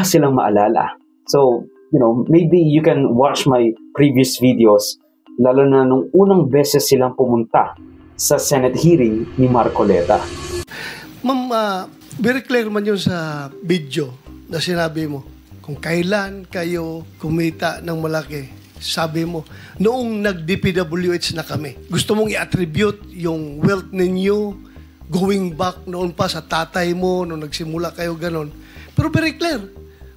pa silang maalala. So, maybe you can watch my previous videos, lalo na nung unang beses silang pumunta sa Senate hearing ni Marcoleta. Ma'am, very clear man yun sa video na sinabi mo. Kung kailan kayo kumita ng malaki, sabi mo, noong nag-DPWH na kami, gusto mong i-attribute yung wealth ninyo going back noon pa sa tatay mo, noong nagsimula kayo ganon. Pero very clear,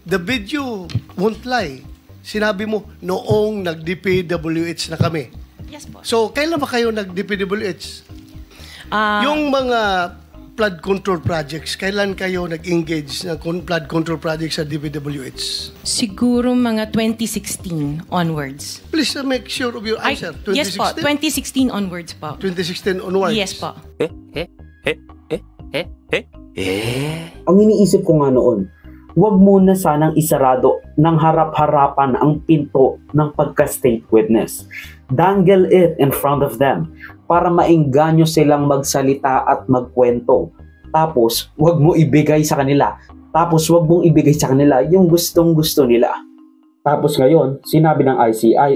the video won't lie. Sinabi mo, noong nag-DPWH na kami. Yes po. So, kailan ba kayo nag-DPWH? Yung mga flood control projects, kailan kayo nag-engage ng flood control projects sa DPWH? Siguro mga 2016 onwards. Please make sure of your answer. Yes po, 2016 onwards po. 2016 onwards? Yes po. Ang iniisip ko nga noon, huwag muna sanang isarado ng harap-harapan ang pinto ng pagka-state witness. Dangle it in front of them para maengganyo silang magsalita at magkwento. Tapos, huwag mo ibigay sa kanila. Tapos, huwag mong ibigay sa kanila yung gustong-gusto nila. Tapos ngayon, sinabi ng ICI,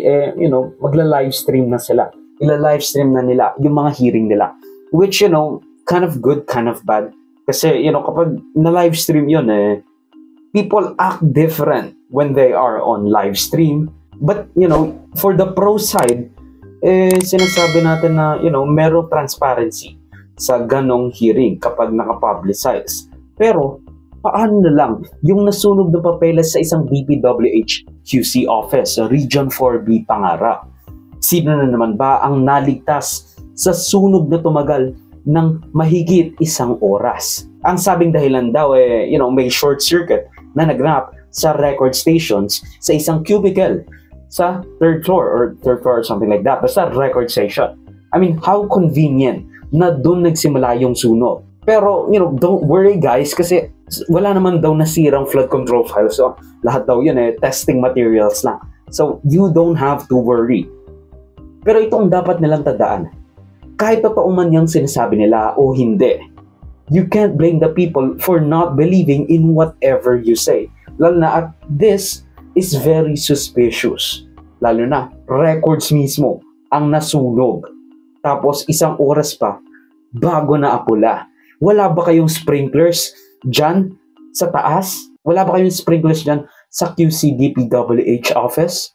magla-livestream na sila. Ila-livestream na nila yung mga hearing nila. Which, kind of good, kind of bad. Kasi, kapag na-livestream yun, people act different when they are on live stream. But, for the pro side, sinasabi natin na, merong transparency sa ganong hearing kapag nakapublicize. Pero, paano na lang yung nasunog na papeles sa isang DPWH QC office sa Region 4B Pangarap? Sino na naman ba ang naligtas sa sunog na tumagal ng mahigit 1 oras? Ang sabing dahilan daw, may short circuit na nagnap sa record stations sa isang cubicle sa third floor or something like that. Basta record station. I mean, how convenient na doon nagsimula yung sunog. Pero, don't worry guys kasi wala naman daw nasirang flood control files. So, lahat daw yun testing materials lang. So, you don't have to worry. Pero itong dapat nilang tandaan. Kahit totoo man yung sinasabi nila o hindi, you can't blame the people for not believing in whatever you say. Lalo na at this is very suspicious. Lalo na, records mismo ang nasunog. Tapos 1 oras pa, bago na apula. Wala ba kayong sprinklers dyan sa taas? Wala ba kayong sprinklers dyan sa QC DPWH office?